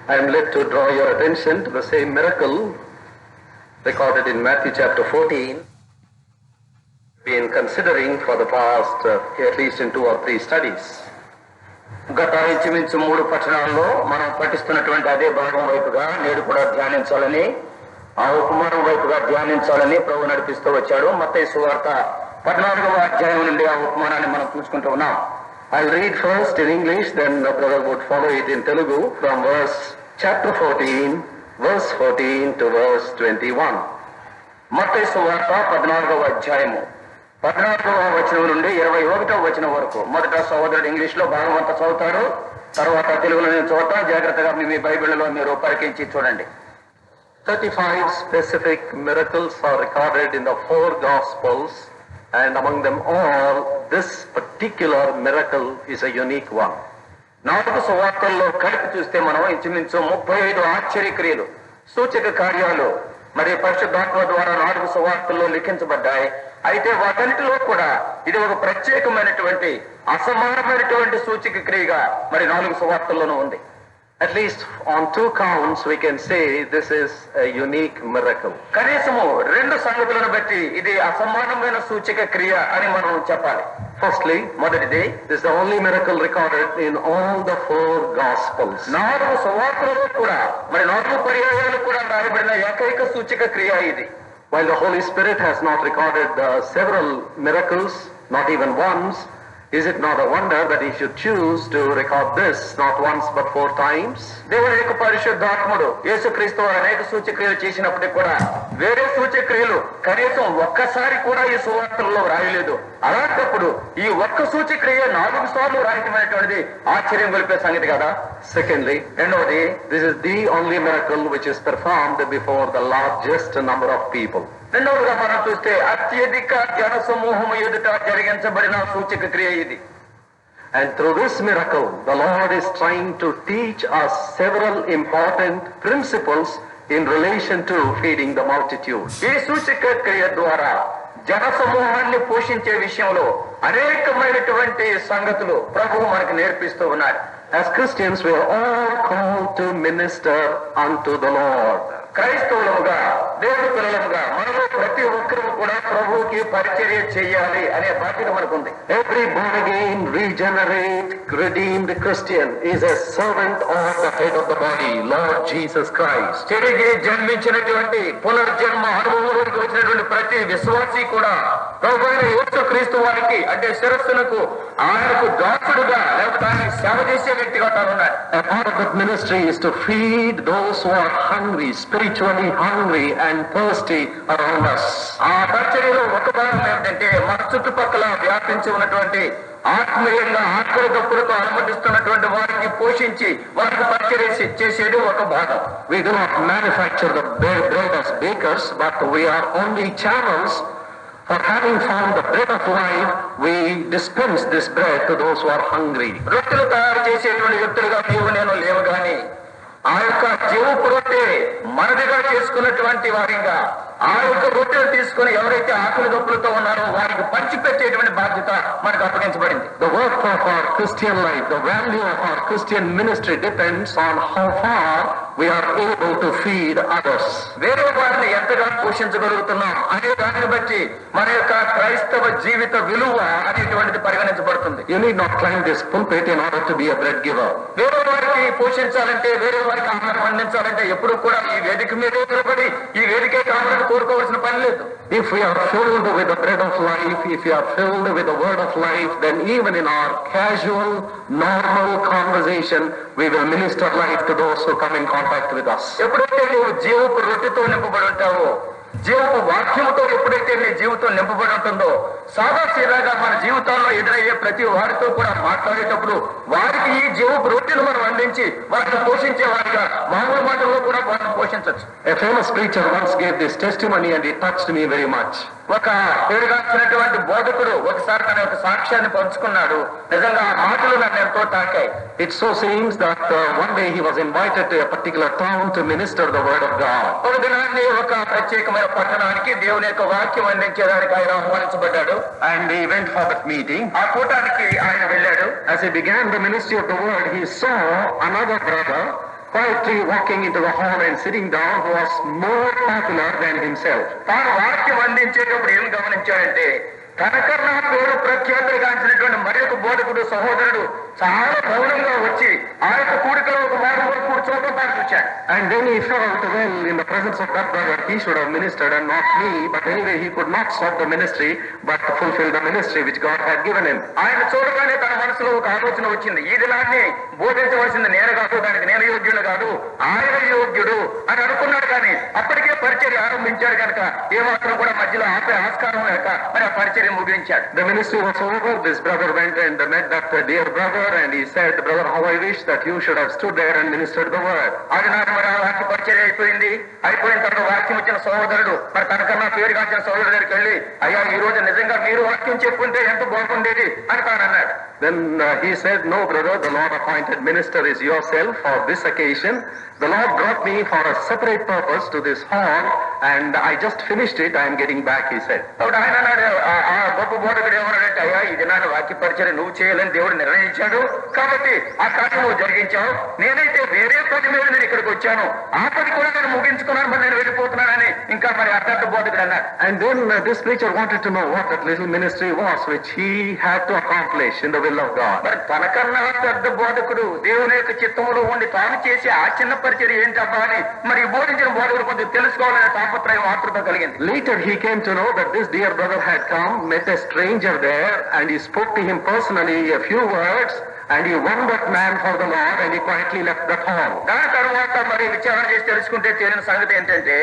I am led to draw your attention to the same miracle recorded in Matthew chapter 14. Been considering for the past at least in 2 or 3 studies. గత ఇంచుమించు 3 పట్టణాల్లో మనం పఠిస్తున్నటువంటి అదే భాగం వైపుగా నేడు కూడా ధ్యానించాలని, ఆ ఉపమానం వైపుగా ధ్యానించాలని ప్రభు నడిపిస్తూ వచ్చాడు. మత్తయి సువార్త 14వ అధ్యాయం నుండి ఆ ఉపమానాన్ని మనం చూసుకుంటూ ఉన్నాం. I'll read first in English, then the brother would follow it in Telugu from chapter 14, verse 14 to verse 21. మత్తయి సువార్త 14వ అధ్యాయము 14వ వచనం నుండి 21వ వచనం వరకు. మొదట సహోదరుడు ఇంగ్లీష్ లో భాగం అంతా చదువుతాడు, తర్వాత తెలుగులో నేను చదువుతా. జాగ్రత్తగా మీ బైబిల్లో మీరు పరికించి చూడండి. 35 specific miracles are recorded in the 4 Gospels, and among them all, this particular miracle is a unique one. 4 సువార్తల్లో కలిపి చూస్తే మనం ఇంచుమించు 35 ఆశ్చర్యక్రియలు, సూచక కార్యాలు మరి పరిశుద్ధాత్మ ద్వారా 4 సువార్తల్లో లిఖించబడ్డాయి. అయితే వాటన్నిటిలో కూడా ఇది ఒక ప్రత్యేకమైనటువంటి అసమానమైనటువంటి సూచక క్రియగా మరి 4 సువార్తల్లోనూ ఉంది. At least on 2 counts we can say this is a unique miracle. కనీసము 2 సంగతులను బట్టి ఇది అసమానమైన సూచక క్రియ అని మనం చెప్పాలి. Firstly, మొదటిది, this is the only miracle recorded in all the 4 Gospels. 4 సువార్తలలో కూడా మరి 4 పర్యాయాలు కూడా రాయబడిన ఏకైక సూచక క్రియ ఇది. While the Holy Spirit has not recorded several miracles, not even once, is it not a wonder that he should choose to record this not once but 4 times? దేవుని యొక్క పరిశుద్ధాత్ముడు యేసుక్రీస్తు అనేక సూచక్రియలు చేసినప్పటికీ కూడా వేరే సూచక్రియలు కనీసం ఒక్కసారి కూడా ఈ సువార్తల్లో రాయలేదు. అలాంటప్పుడు ఈ ఒక్క సూచక్రియ 4 సార్లు రాయటమైనటువంటిది ఆశ్చర్యం గొలిపే సంగతి కదా. Secondly, రెండవది, this is the only miracle which is performed before the largest number of people. రెండవదిగా మనం చూస్తే అత్యధిక జన సమూహం ఎదుట జరిగించబడిన సూచక క్రియ ఇది. And through this miracle, the Lord is trying to teach us several important principles in relation to feeding the multitude. ఈ సూచక క్రియ ద్వారా జన సమూహాన్ని పోషించే విషయంలో అనేకమైనటువంటి సంగతులు ప్రభువు మనకు నేర్పిస్తూ ఉన్నారు. As Christians, we are all called to minister unto the Lord. క్రైస్తవులుగా, దేవుని పిల్లలుగా మనలో ప్రతి ఒక్కరూ కూడా ప్రభువుకి పరిచర్య చేయాలి అనే బాధ్యత మనకుంది. Every born again, regenerate, redeemed Christian is a servant of the head of the body, Lord Jesus Christ. తిరిగి జన్మించినటువంటి పునర్జన్మ అనుభవంలోకి వచ్చినటువంటి ప్రతి విశ్వాసి కూడా ప్రభువైన యేసుక్రీస్తు వారికి అంటే శిరస్సునకు ఆయనకు దాసుడుగా లేకపోతే ఆయన సేవ చేసే వ్యక్తిగా తానున్నాడు. A part of that ministry is to feed those who are hungry, spiritually hungry and thirsty around us. ఆ పరిచర్యలో ఒక భాగం ఏమిటంటే మన చుట్టుపక్కల వ్యాపించి ఉన్నటువంటి ఆత్మీయంగా ఆకలి దప్పులతో అనుమతిస్తున్నటువంటి వారికి పోషించి వారికి పరిచర్య చేసేది ఒక భాగం. We do not manufacture the bread as bakers, but we are only channels for having found the bread of life. We dispense this bread to those who are hungry. రొట్టెలు తయారు చేసేటువంటి వ్యక్తులుగా నీవు నేను లేవు గాని ఆ యొక్క జీవపు రొట్టె మనదిగా చేసుకున్నటువంటి వారిగా ఆ యొక్క రొట్టెలు తీసుకుని ఎవరైతే ఆకలి దప్పులతో ఉన్నారో వారికి పంచిపెట్టేటువంటి బాధ్యత మనకు అప్పగించబడింది. The work of our Christian life, the value of our Christian ministry depends on how far we are able to feed others. వేరే వారిని ఎంతగా పోషించగలుగుతున్నాం అనే దాన్ని బట్టి మన యొక్క క్రైస్తవ జీవిత విలువ అనేటువంటిది పరిగణించబడుతుంది. You need not climb this pulpit in order to be a bread giver. వేరే వారికి పోషించాలంటే, వేరే వారికి ఆహారం అందించాలంటే ఎప్పుడు కూడా ఈ వేదిక మీదే నిలబడి ఈ వేదికే కావాలని కోరుకోవాల్సిన పని లేదు. If we are filled with the bread of life, if we are filled with the word of life, then even in our casual, normal conversation, we will minister life to those who come in contact with us. ఎప్పుడైతే నువ్వు జీవపు రొట్టెతో నింపబడి ఉంటావో, జీవపు వాక్యముతో ఎప్పుడైతే నీ జీవితం నింపబడి ఉంటుందో, సాదాసీదాగా మన జీవితాల్లో ఎదురయ్యే ప్రతి వారితో కూడా మాట్లాడేటప్పుడు వారికి ఈ జీవపు రొట్టెను మనం అందించి వారిని పోషించే వారిగా మామూలు మాటల్లో కూడా వారిని పోషించవచ్చు. A famous preacher once gave this testimony and it touched me very much. ఒక పేరుగాంచినటువంటి బోధకుడు ఒకసారి తన యొక్క సాక్ష్యాన్ని పంచుకున్నాడు. నిజంగా ఆ మాటలు నన్ను ఎంతో తాకాయి. It so seems that one day he was invited to a particular town to minister the word of God. ఒక దినాన్ని ఒక ప్రత్యేకమైన పట్టణానికి దేవుని యొక్క వాక్యం అందించేదానికి ఆయన ఆహ్వానించబడ్డాడు. And he went for that meeting. ఆ కూటానికి ఆయన వెళ్ళాడు. As he began the ministry of the word, he saw another brother quietly walking into the hall and sitting down was more popular than himself. తాను వాక్యం అందించేటప్పుడు ఏం గమనించాడంటే తనకన్నా పేరు ప్రఖ్యాతులు కాంచినటువంటి మరి ఒక బోధకుడు సహోదరుడు చాలా మౌనంగా వచ్చి ఆ యొక్క కూడికలో ఒక మానవుడు కూర్చోవడం తాను చూశాడు. And then he felt, well, in the presence of that brother, he should have ministered and not me. But anyway, he could not stop the ministry, but fulfill the ministry which God had given him. ఆయన చూడగానే తన మనసులో ఒక ఆలోచన వచ్చింది, ఈ దినాన్ని బోధించవలసింది నేను కాదు, దానికి నేను యోగ్యుడు కాదు, ఆయన యోగ్యుడు అని అనుకున్నాడు. కానీ అప్పటికే పరిచర్య ఆరంభించాడు కనుక ఏమాత్రం కూడా మధ్యలో ఆపే ఆస్కారం లేక మరి ఆ పరిచర్య ముగించాడు. The ministry was over. This brother went and met that dear brother and he said, brother, how I wish that you should have stood there and ministered the word. అది నాకు మరి ఆ వాక్య పరిచర్య అయిపోయింది. అయిపోయిన తర్వాత వాక్యం వచ్చిన సహోదరుడు మరి తనకన్నా పేరు కాల్చిన సహోదరుడు దగ్గరికి వెళ్ళి, అయ్యా ఈ రోజు నిజంగా మీరు వాక్యం చెప్పుంటే ఎంత బాగుండేది అని తాను అన్నాడు. Then he said, no brother, the Lord appointed minister is yourself for this occasion. The Lord brought me for a separate purpose to this hall and I just finished it. I am getting back, he said. అప్పుడు ఆయన అన్నాడు, ఆ గొప్ప బోధకుడు ఏమన్నాడంటే, అయ్యా ఇది నా వాక్య పరిచర్య నువ్వు చేయాలని దేవుడు నిర్ణయించాడు కాబట్టి ఆ కార్యం నువ్వు జరిగించావు. నేనైతే వేరే పని మీద నేను ఇక్కడికి వచ్చాను, ఆ పని కూడా నేను ముగించుకున్నాను, మరి నేను వెళ్ళిపోతున్నానని ఇంకా మరి అర్థ బోధకుడు అన్నాడు. And then this preacher wanted to know what that little ministry was which he had to accomplish in the will of God. మరి తనకన్నా పెద్ద బోధకుడు దేవుని యొక్క చిత్తములో ఉండి తాను చేసి ఆ చిన్న పరిచర్య ఏంటబ్బా అని మరి బోధించిన బోధకుడు కొంచెం తెలుసుకోవాలనే తాపత్రయం ఆతృత కలిగింది. Later he came to know that this dear brother had come, met a stranger there and he spoke to him personally a few words and he won that man for the Lord and he quietly left that hall. దాని తర్వాత మరి విచారణ చేసి తెలుసుకుంటే తేలిన సంగతి ఏంటంటే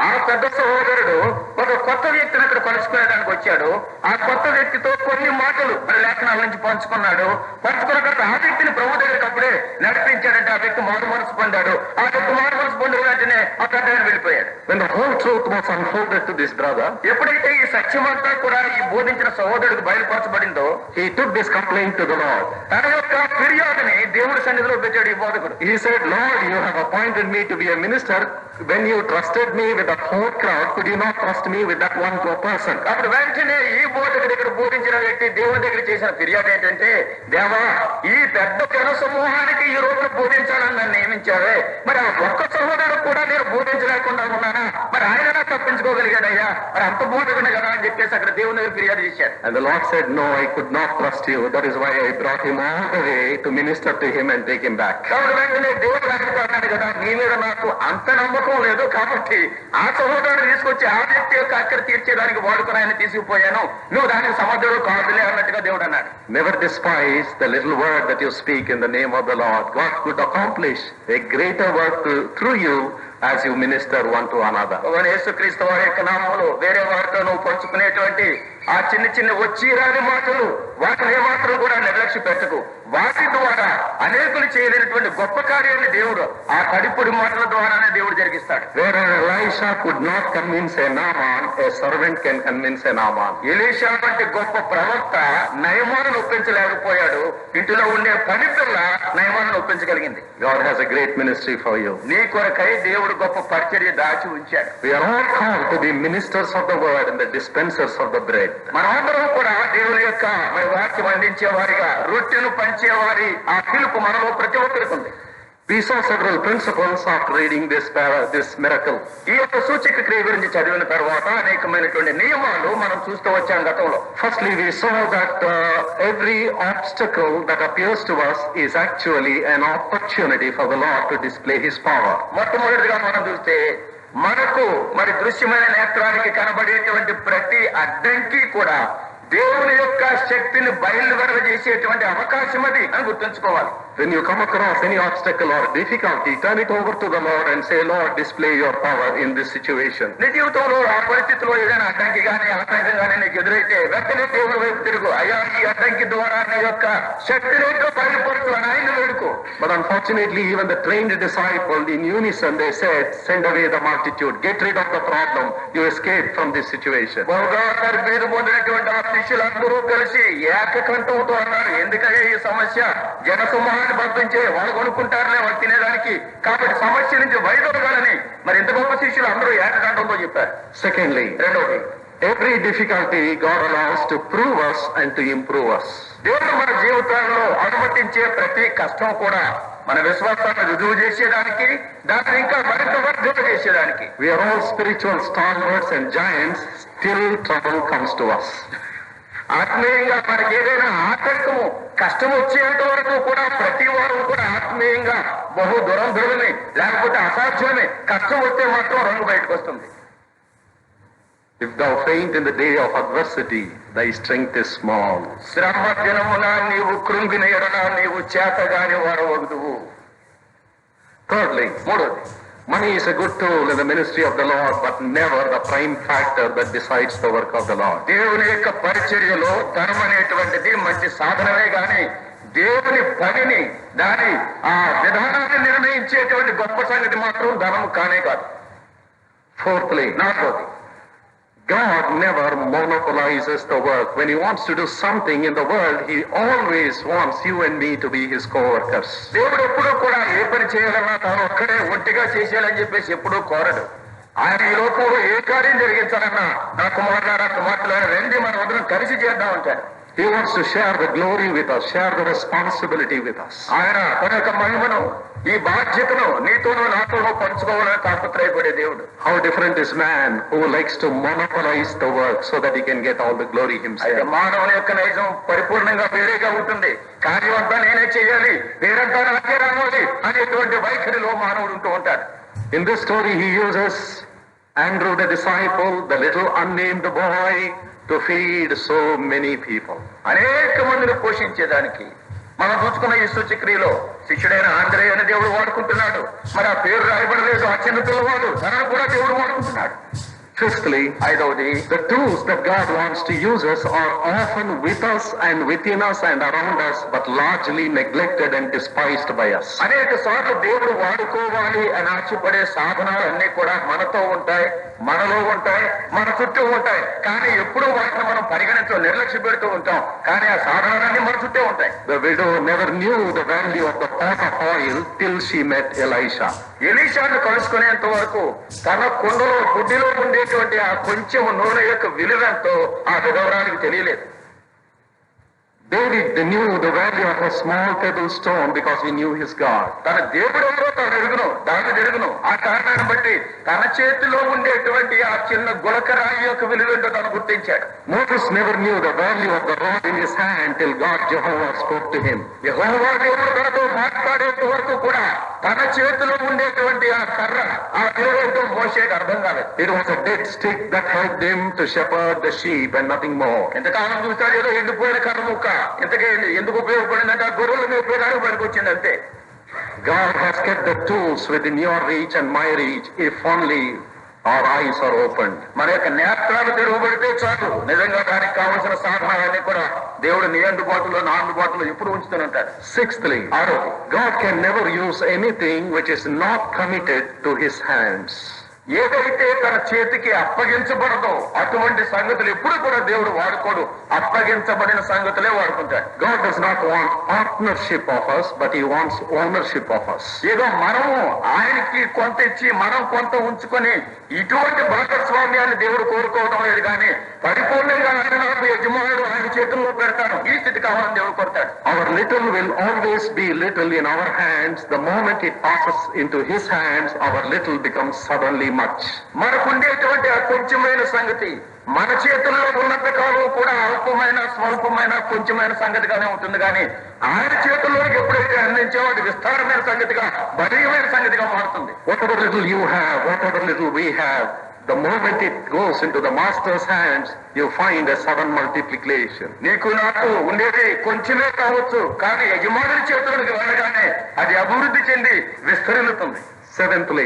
ఆ పెద్ద సహోదరుడు ఒక కొత్త వ్యక్తిని అక్కడ కలుసుకునేదానికి వచ్చాడు. ఆ కొత్త వ్యక్తితో కొన్ని మాటలు మరి లేఖనాల నుంచి పంచుకున్నాడు. పంచుకున్న తర్వాత ఆ వ్యక్తిని ప్రభు దగ్గరికి అప్పుడే నడిపించాడంటే ఆ వ్యక్తి మారు మనసు పొందాడు. ఆ వ్యక్తి మారు మనసు పొందిన వెంటనే ఆ పెద్ద వెళ్ళిపోయాడు. When the whole truth was unfolded to this brother, ఎప్పుడైతే ఈ సత్యమంతా కూడా ఈ బోధించిన సహోదరుడికి బయలుపరచబడిందో he took this complaint to the Lord. తన యొక్క ఫిర్యాదుని దేవుడి సన్నిధిలో పెట్టాడు ఈ బోధకుడు. He said, Lord, you have appointed me to be a minister. When you trusted me with that whole crowd, could you not trust me with that one person? అప్పుడు వెంటనే ఈ బోధకుడు ఇక్కడ బోధించిన వ్యక్తి దేవుడి దగ్గర చేసిన ఫిర్యాదు ఏంటంటే, దేవా ఈ పెద్ద జన సమూహానికి ఈ రోజున బోధించాలని నన్ను నియమించావే, మరి ఆ ఒక్క సహోదరుడు కూడా నేను బోధించలేకుండా ఉన్నానా, మరి ఆయన తప్పించుకోగలిగాడయ్యా, మరి అంత బోధకుడు కదా అని చెప్పేసి అక్కడ దేవుని దగ్గర ఫిర్యాదు చేశాడు. And the Lord said, no, I could not trust you. That is why I brought him all the way to minister to him and take him back. కాబట్టి వెంటనే దేవుడు అన్నాడు కదా, నీ మీద నాకు అంత నమ్మకం లేదు కాబట్టి ఆ సహోదరుడు తీసుకొచ్చి ఆ వ్యక్తి యొక్క అక్కడ తీర్చేదానికి వాడుకుని ఆయన తీసుకుపోయాను, నువ్వు దానికి సమర్థుడు కాదులే అన్నట్టుగా దేవుడు అన్నాడు. Never despise the little word that you speak in the name of the Lord. God could accomplish a greater work through you as you minister one to another. యేసుక్రీస్తు వారి యొక్క నామములో వేరే వారితో నువ్వు పంచుకునేటువంటి ఆ చిన్న చిన్న వచ్చిరాని మాటలు వాటిని ఏమాత్రం కూడా నిర్లక్ష్య పెట్టకు. వాటి ద్వారా అనేకులు చేయలేనటువంటి గొప్ప కార్యాన్ని దేవుడు ఆ కడిపుడి మాటల ద్వారానే దేవుడు జరిగిస్తాడు. Where Elisha could not convince a Naaman, a servant can convince a Naaman. Elisha వంటి గొప్ప ప్రవక్త నయమాను ఒప్పించలేకపోయాడు, ఇంటిలో ఉండే పని పిల్ల నయమాను ఒప్పించగలిగింది. God has a great ministry for you. నీ కొరకై దేవుడు గొప్ప పరిచర్య దాచి ఉంచాడు. We are all called to be ministers of the word and the dispensers of the bread. మనమందరం కూడా దేవుని యొక్క మరి వాక్యం అందించే వారిగా, రొట్టెను పంచేవారి ఆ పిలుపు మనలో ప్రతి ఒక్కరికి ఉంది. We saw several principles after reading this miracle. ఈ యొక్క సూచక క్రియ గురించి చదివిన తర్వాత అనేకమైనటువంటి నియమాలు మనం చూస్తూ వచ్చాం గతంలో. Firstly, we saw that every obstacle that appears to us is actually an opportunity for the Lord to display His power. మొట్టమొదటిగా మనం చూస్తే మనకు మరి దృశ్యమైన నేత్రానికి కనబడేటువంటి ప్రతి అడ్డంకి కూడా దేవుని యొక్క శక్తిని బయలువెడజేసేటువంటి అవకాశం అది అని గుర్తుంచుకోవాలి. When you come across any obstacle or difficulty, turn it over to the Lord and say, Lord, display your power in this situation. నీ జీవితంలో ఆ పరిస్థితిలో ఏదైనా అడ్డంకి కానీ ఆటంకం కానీ నీకు ఎదురైతే వెంటనే దేవుని వైపు తిరుగు. అయ్యా ఈ అడ్డంకి ద్వారా నీ యొక్క శక్తిని బయలుపరుచు అని ఆయన వేడుకో. But unfortunately, even the trained disciple in unison, they said, send away the multitude, get rid of the problem, you escape from this situation. బహుగా తరబేదు పొందినటువంటి ఆ శిష్యులందరూ కలిసి ఏకకంఠంతో అన్నారు, ఎందుకయ్యా ఈ సమస్య, జనసమూహాన్ని పంపించే వాళ్ళు కొనుక్కుంటారులే వాళ్ళు తినేదానికి, కాబట్టి సమస్య నుంచి బయటపడాలని మరి ఇంత గొప్ప శిష్యులు అందరూ ఏకకంఠంతో చెప్పారు. Secondly, రెండవది, every difficulty God allows to prove us and to improve us. దేవుడు మన జీవితాల్లో అనుమతించే ప్రతి కష్టం కూడా మన విశ్వాసాన్ని రుజువు చేసేదానికి, దాన్ని ఇంకా మరింత వర్ధన చేసేదానికి. We are all spiritual stalwarts and giants, still trouble comes to us. ఆత్మీయంగా మనకి ఏదైనా ఆటంకము, కష్టం వచ్చేంత వరకు కూడా ప్రతి వారు కూడా ఆత్మీయంగా బహు దురంధులని, లేకపోతే అసాధ్యమే. కష్టం వస్తే మాత్రం రంగు బయటకు వస్తుంది. If thou faint in the day of adversity, thy strength is small. శ్రమ దినమున నీవు కృంగిన ఎడన నీవు చేతగాని వాడవగుదువు. Thirdly, మూడోది, money is a good tool in the ministry of the Lord, but never the prime factor that decides the work of the Lord. దేవుని యొక్క పరిచర్యలో ధనం అనేటువంటిది మంచి సాధనమే గాని దేవుని పనిని, దాని ఆ విధానాన్ని నిర్ణయించేటువంటి గొప్ప సంగతి మాత్రం ధనము కానే కాదు. Fourthly, నాలుగోది, God never monopolizes the work. When he wants to do something in the world, he always wants you and me to be his co-workers. దేవుడు ఎప్పుడూ కూడా ఏ పని చేయాలన్నా తాను ఒక్కడే ఒంటిగా చేసేయాలని చెప్పేసి ఎప్పుడూ కోరడు. ఆయన ఈ లోకంలో ఏ కార్యం జరిగించాలన్నా నా కుమారులారా కుమార్తెలారా రండి మనం అందరం కలిసి చేద్దాం అంటాడు. He wants to share the glory with us, share the responsibility with us. ఆయన తన యొక్క మహిమను, ఈ బాధ్యతను నీతోనూ నాతోనూ పంచుకోవాలని తాపత్రయపడే దేవుడు. How different is man who likes to monopolize the work so that he can get all the glory అయితే himself. మానవుని యొక్క నైజం పరిపూర్ణంగా వేరేగా ఉంటుంది. కార్యం అంతా నేనే చేయాలి, వేరంతా నాకే రావాలి అనేటువంటి వైఖరిలో మానవుడు ఉంటూ ఉంటాడు. In this story, he uses Andrew the disciple, the little unnamed boy, to feed so many people. అనేక మందిని పోషించేదానికి మనం చూసుకున్న ఈ సూచక్రియలో శిష్యుడైన ఆంద్రేయ అని దేవుడు వాడుకుంటున్నాడు. మరి ఆ పేరు రాయబడలేదు, ఆ చిన్న పిల్లవాడు తనను కూడా దేవుడు వాడుకుంటున్నాడు. Fifthly, ఐదవది, the tools that God wants to use us are often with us and within us and around us, but largely neglected and despised by us. అనేక సార్లు దేవుడు వాడుకోవాలి అని ఆశపడే సాధనాలు అన్ని కూడా మనతో ఉంటాయి, మనలో ఉంటాయి, మన చుట్టూ ఉంటాయి. కానీ ఎప్పుడూ వాటిని మనం పరిగణించడం, నిర్లక్ష్య పెడుతూ ఉంటాం. కానీ ఆ సాధనాలన్నీ మన చుట్టే ఉంటాయి. The widow never knew the value of the pot of oil till she met Elisha. ఎలీషాను కలుసుకునేంత వరకు తన కుండలో బుడ్డిలో ఉండేటువంటి ఆ కొంచెం నూనె యొక్క విలువెంతో ఆ విధవరానికి తెలియలేదు. David knew the value of a small pebble stone because he knew his God. తన దేవుడు ఎవరో తాను ఎరుగును, దాన్ని ఎరుగును. ఆ కారణాన్ని బట్టి తన చేతిలో ఉండేటువంటి ఆ చిన్న గులకరాయి యొక్క విలువేంటో తను గుర్తించాడు. Moses never knew the value of the rod in his hand till God Jehovah spoke to him. యెహోవా దేవుడు తనతో మాట్లాడేంత వరకు కూడా తన చేతిలో ఉండేటువంటి ఆ కర్ర, ఆ విలువేంటో మోషేకి అర్థం కాలేదు. It was a dead stick that helped him to shepherd the sheep and nothing more. ఎంతకాలం చూస్తాడు, ఏదో ఎండిపోయిన కర్ర ముక్క. ఇంతకే ఎందుకు ఉపయోగపడిందంటే ఆ గొర్రెలు మేపేదానికి పనికి వచ్చింది అంతే. God has kept the tools within your reach and my reach if only our eyes are opened. మన యొక్క నేత్రాలు తెరవబడితే చాలు, నిజంగా దానికి కావలసిన సాధనాలన్నీ కూడా దేవుడు నీ అందుబాటులో, నా అందుబాటులో ఎప్పుడు ఉంచుతూనే ఉంటాడు. Sixthly, God can never use anything which is not committed to his hands. ఏదైతే తన చేతికి అప్పగించబడదో అటువంటి సంగతులు ఎప్పుడు కూడా దేవుడు వాడుకోడు. అప్పగించబడిన సంగతులే వాడుకుంటాడు. God does not want partnership of us, but he wants ownership of us. ఏదో మనము ఆయనకి కొంత ఇచ్చి మనం కొంత ఉంచుకొని ఇటువంటి భాగస్వామ్యాన్ని దేవుడు కోరుకోవడం లేదు. కానీ పరిపూర్ణంగా ఆయన నాకు యజమానుడు, ఆయన చేతుల్లో పెడతాను, ఈ స్థితి కావాలని దేవుడు కోరుతాడు. Our little will always be little in our hands. The moment it passes into his hands, our little becomes suddenly much. మనకుండేటువంటి ఆ కొంచెమైన సంగతి మన చేతుల్లో ఉన్నంత కాలం కూడా అల్పమైన, స్వల్పమైన, కొంచెమైన సంగతిగానే ఉంటుంది. కానీ ఆయన చేతుల్లోకి ఎప్పుడైతే అందించామో అది విస్తారమైన సంగతిగా, బలీయమైన సంగతిగా మారుతుంది. Whatever little you have, whatever little we have, the moment it goes into the master's hands, you find a sudden multiplication. నీకు నాకు ఉండేది కొంచెమే కావచ్చు, కానీ యజమానుడి చేతులకు వెళ్ళగానే అది అభివృద్ధి చెంది విస్తరిల్లుతుంది. Seventhly,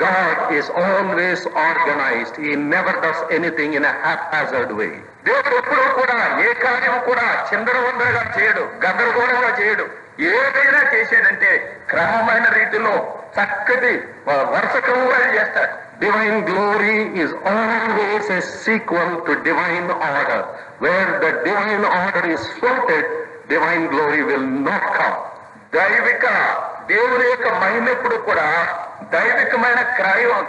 God is always organized. He never does anything in a haphazard way. దేవుడు ఎప్పుడూ కూడా ఏ కార్యం కూడా చిందరవందరగా చేయడు, గందరగోళంగా చేయడు. ఏదైనా చేసేదంటే క్రమమైన రీతిలో చక్కటి వరుస క్రమంగా చేస్తాడు. Divine glory is always a sequel to divine order. Where the divine order is floated, divine glory will not come. దైవిక దేవుని యొక్క మహిమ ఎప్పుడు కూడా దైవికమైన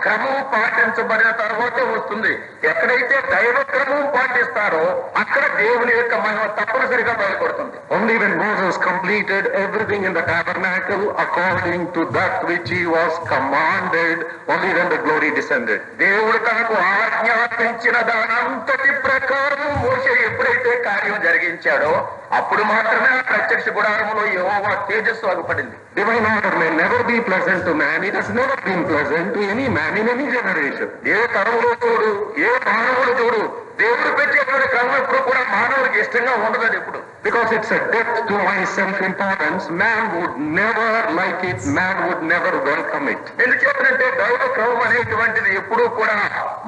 క్రమం పాటించబడిన తర్వాతే వస్తుంది. ఎక్కడైతే దైవ క్రమం పాటిస్తారో అక్కడ దేవుని యొక్క మహిమ తప్పనిసరిగా బయలుపడుతుంది. Only when Moses completed everything in the tabernacle according to that which he was commanded, only then the glory descended. దేవుడు తనకు ఆజ్ఞాపించిన దానంతటి ప్రకారం మోషే ఎప్పుడైతే కార్యం జరిగించాడో అప్పుడు మాత్రమే ఆ ప్రత్యక్ష గుడారములో యెహోవా తేజస్సు అగుపడింది. Divine order may never be pleasant to man. It has never been pleasant to any man in any generation. ఏ తరములో చూడు, ఏ మానవుడు చూడు, దేవుడు పెట్టేటువంటి క్రమం ఎప్పుడు కూడా మానవుడికి ఇష్టంగా ఉండదు. అది ఎప్పుడు Because it's a death to my self-importance. Man would never like it. Man would never welcome it. ఎందుచేతంటే దైవ క్రమం అనేటువంటిది ఎప్పుడూ కూడా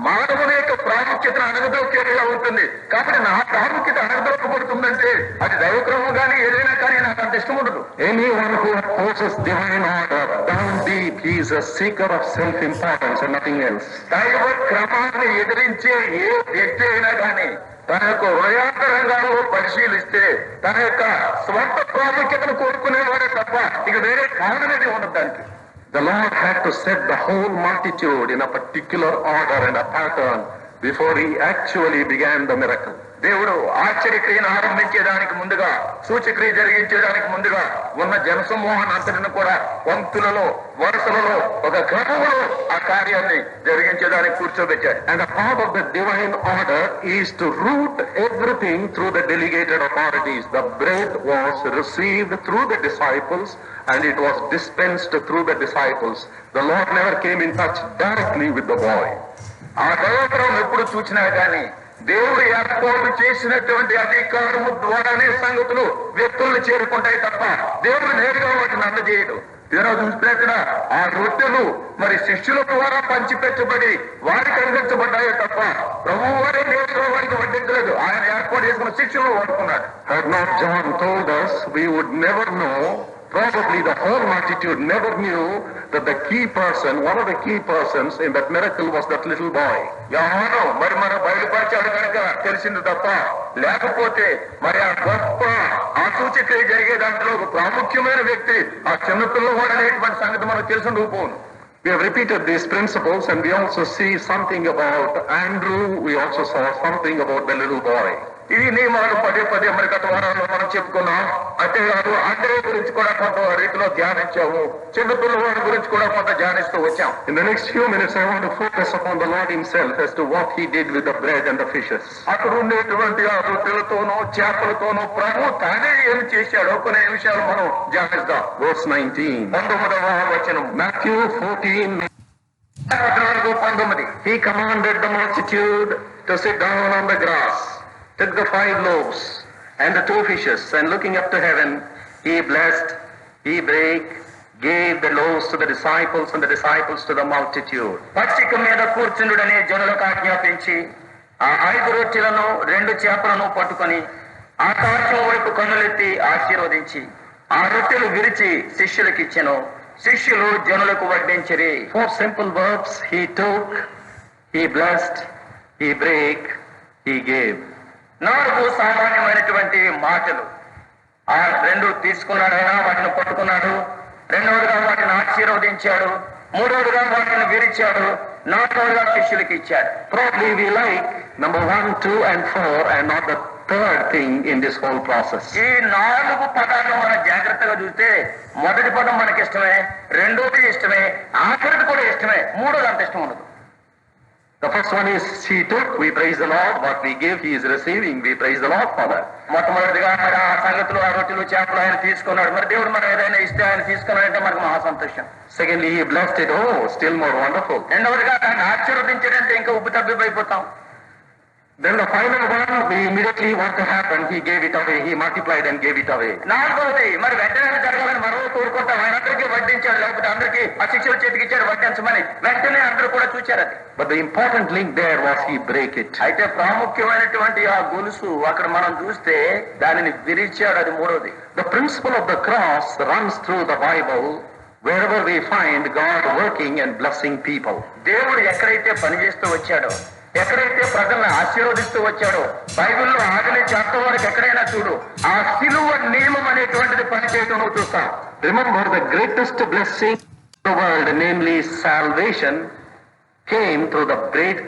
మానవుని యొక్క ప్రాముఖ్యతను అణగదొక్కేలా ఉంటుంది. కాబట్టి నా ప్రాముఖ్యత అణగదొక్కబడుతుందంటే అది దైవ క్రమం కానీ ఏదైనా కానీ నాకు అంత ఇష్టం ఉండదు. Anyone who opposes divine order, down deep, he is a seeker of self-importance and nothing else. దైవ క్రమాన్ని ఎదిరించే ఏ వ్యక్తి అయినా కానీ తన యొక్క హృదయాంతరంగాల్లో పరిశీలిస్తే తన యొక్క స్వంత ప్రాముఖ్యతను కోరుకునేవాడే తప్ప ఇక వేరే కారణమేది ఉండదు దానికి. The Lord had to set the whole multitude in a particular order and a pattern before he actually began the miracle. దేవుడు ఆశ్చర్యక్రియను ఆరంభించేదానికి ముందుగా, సూచక్రియ జరిగించేదానికి ముందుగా ఉన్న జనసమూహాన్ని అంతటిని కూడా పంక్తులలో, వరుసలలో, ఒక క్రమంలో ఆ కార్యాన్ని జరిగించేదానికి కూర్చోబెట్టాడు. And a part of the divine order is to root everything through the delegated authorities. The bread was received through the disciples and it was dispensed through the disciples. The Lord never came in touch directly with the boy. ఆ దైవక్రమం ఎప్పుడు చూసినా కానీ దేవుడు ఏర్పాటు చేసినటువంటి అధికారము ద్వారానే సంగతులు వ్యక్తులను చేరుకుంటాయి తప్ప దేవుడు నేరుగా వాటిని అందజేయడు. తీరా చూసినట్టున ఆ రొట్టెలు మరి శిష్యుల ద్వారా పంచిపెట్టబడి వారికి అందించబడ్డాయే తప్ప ప్రభువు వారే నేరుగా వారికి వడ్డించలేదు. ఆయన ఏర్పాటు చేసుకున్న శిష్యులు వాడుకున్నాడు. Had not John told us, we would never know. Probably the whole multitude never knew that the key person, one of the key persons in that miracle was that little boy. యోహాను మరి మన బయలుపరిచాడు కనుక తెలిసింది తప్ప లేకపోతే మరి ఆ గొప్ప ఆ సూచక్రియ జరిగే దాంట్లో ఒక ప్రాముఖ్యమైన వ్యక్తి ఆ చిన్నపిల్లవాడు అనేటువంటి సంగతి మనకు తెలిసి ఉండకపోను. We have repeated these principles and we also see something about Andrew. We also saw something about the little boy. ఈ నియమాలు పదే పదే మరి గత వారాల్లో మనం చెప్పుకున్నాం. అంతేకాదు ఆంధ్రయ గురించి కూడా కొంత రీతిలో ధ్యానించాము. చిన్నపిల్లవాడి గురించి కూడా కొంత ధ్యానిస్తూ వచ్చాం. In the next few minutes I want to focus upon the Lord himself as to what he did with the bread and the fishes. అక్కడ ఉండేటువంటి ఆ రొట్టెలతోనూ చేపలతోనూ ప్రభు తానే ఏమి చేశాడో కొన్ని విషయాలు మనం ధ్యానిద్దాం. Verse 19. 19వ వచనం. Matthew 14. 19. He commanded the multitude to sit down on the grass, took the 5 loaves and the 2 fishes, and looking up to heaven, he blessed, he brake, gave the loaves to the disciples and the disciples to the multitude. పచ్చిక మీద కూర్చుండుడనే జనులకు ఆజ్ఞాపించి ఆ 5 రొట్టెలను 2 చేపలను పట్టుకొని ఆకాశం వైపు కన్నులెత్తి ఆశీర్వదించి ఆ రొట్టెలు విరిచి శిష్యులకు ఇచ్చెను. శిష్యులు జనులకు వడ్డించిరి. 4 simple verbs: he took, he blessed, he brake, he gave. 4 సామాన్యమైనటువంటి మాటలు. ఆ 2 తీసుకున్నాడు, ఆయన వాటిని పట్టుకున్నాడు. 2వదిగా వాటిని ఆశీర్వదించాడు. 3వదిగా వాటిని విరిచాడు. 4వదిగా శిష్యులకి ఇచ్చాడు. Probably we like number 1, 2 and 4 and not the third thing in this whole process. ఈ 4 పదాలను మనం జాగ్రత్తగా చూస్తే మొదటి పదం మనకి ఇష్టమే, 2వది ఇష్టమే, ఆఖరిది కూడా ఇష్టమే, 3వది అంత ఇష్టం ఉండదు. The first one is he took, we praise the Lord. What we give, he is receiving, we praise the Lord for that. మొట్టమొదటిగా మరి ఆ సంగతులు, ఆ రొట్టెలు చేపలు ఆయన తీసుకున్నాడు. మరి దేవుడు మనం ఏదైనా ఇస్తే ఆయన తీసుకున్నాడంటే మనకు మహా సంతోషం. Secondly, he blessed it. Oh, still more wonderful. 2వదిగా ఆయన ఆశీర్వదించాడంటే ఇంకా ఉప్పు తప్పిపోయిపోతాం. Then the final one, we immediately want to happen. He gave it away. He multiplied and gave it away. 4వది మరి వెంటనే జరగాలని మనం కోరుకుంటాం. ఆయన అందరికీ వడ్డించాడు, లేకపోతే అందరికీ ఆ శిక్షల చేతికి ఇచ్చాడు వడ్డించమని. వెంటనే అందరూ కూడా చూచారు అది. But the important link there was he break it. అయితే ప్రాముఖ్యమైనటువంటి ఆ గొలుసు అక్కడ మనం చూస్తే దానిని విరిచాడు. అది 3వది. The principle of the cross runs through the Bible wherever we find God working and blessing people. దేవుడు ఎక్కడైతే పనిచేస్తూ వచ్చాడో, ఎక్కడైతే ప్రజలను ఆశీర్వదిస్తూ వచ్చాడో, బైబిల్లో ఆదిని చేత వరకు ఎక్కడైనా చూడు ఆ శిలువ నియమం అనేటువంటిది పనిచేయటం నువ్వు చూస్తావు. Remember, the greatest blessing The world, namely salvation, came through the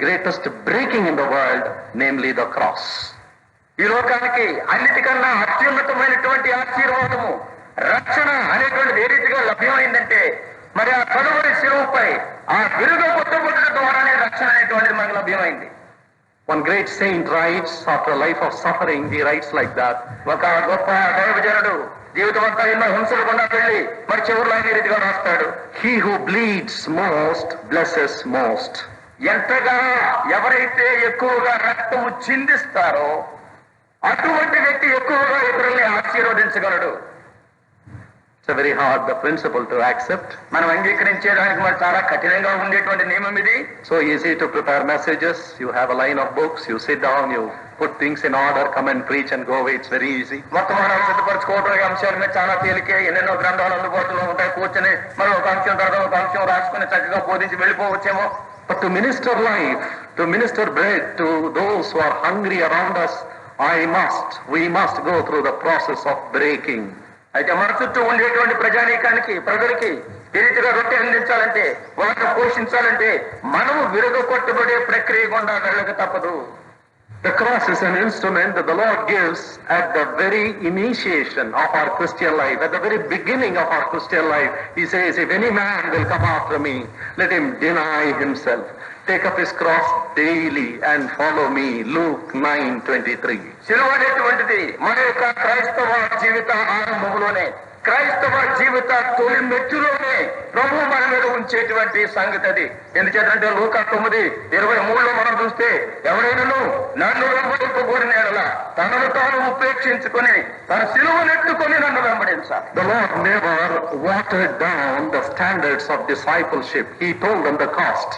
greatest breaking in the world, namely the cross. ఈ లోకానికి అన్నిటికన్నా అత్యున్నతమైనటువంటి ఆశీర్వాదము రక్షణ అనేటువంటిది ఏ రీతిగా లభ్యమైందంటే మరి ఆ కలువరి శిలువపై ఆ విరుగ కొట్టబడడం ద్వారానే రక్షణ అనేటువంటిది మనకు లభ్యమైంది. One great saint writes, after a life of suffering, he writes like that. ఒక గొప్ప దైవజనుడు జీవితం అంతా ఎన్నో హింసలు గుండా వెళ్ళి మరి చివరిలో ఈ రీతిగా రాస్తాడు. He who bleeds most blesses most. ఎంతగా ఎవరైతే ఎక్కువగా రక్తము చిందిస్తారో అటువంటి వ్యక్తి ఎక్కువగా ఇతరుల్ని ఆశీర్వదించగలడు. It's a very hard principle to accept. మనం అంగీకరించేదానికి మరి చాలా కఠినంగా ఉండేటువంటి నియమం ఇది. So easy to prepare messages. You have a line of books. You sit down. You put things in order. Come and preach and go away. It's very easy. వర్తమానాలు సిద్ధపరచుకోవడం ఈ అంశాల మీద చాలా తేలికే. ఎన్నెన్నో గ్రంథాలు అందుబాటులో ఉంటాయి. కూర్చొని మరి ఒక అంశం తర్వాత ఒక అంశం రాసుకుని చక్కగా బోధించి వెళ్ళిపోవచ్చేమో. But to minister life, to minister bread to those who are hungry around us, we must go through the process of breaking. అయితే మన చుట్టూ ఉండేటువంటి ప్రజానీకానికి ప్రజలకి ఈ రీతిగా రొట్టె అందించాలంటే వాటిని పోషించాలంటే మనము విరుగ కొట్టబడే ప్రక్రియ గుండా వెళ్ళక తప్పదు. The cross is an instrument that the Lord gives at the very initiation of our Christian life, at the very beginning of our Christian life. He says, if any man will come after me, let him deny himself, take up his cross daily and follow me. Luke 9:23. సిలువ అనేటువంటిది మన యొక్క క్రైస్తవ జీవిత ఆరంభంలోనే, క్రైస్తవ జీవిత తొలి మెట్టులోనే ప్రభు మన మీద ఉంచేటువంటి సంగతి అది. ఎందుచేతంటే లూకా 9:23 మనం చూస్తే ఎవరైనాను నన్ను వెంబడింపబడిన ఎడల తనను తాను ఉపేక్షించుకొని తన సిలువనెత్తుకొని నన్ను వెంబడించాలి. The Lord never watered down the standards of discipleship. He told them the cost.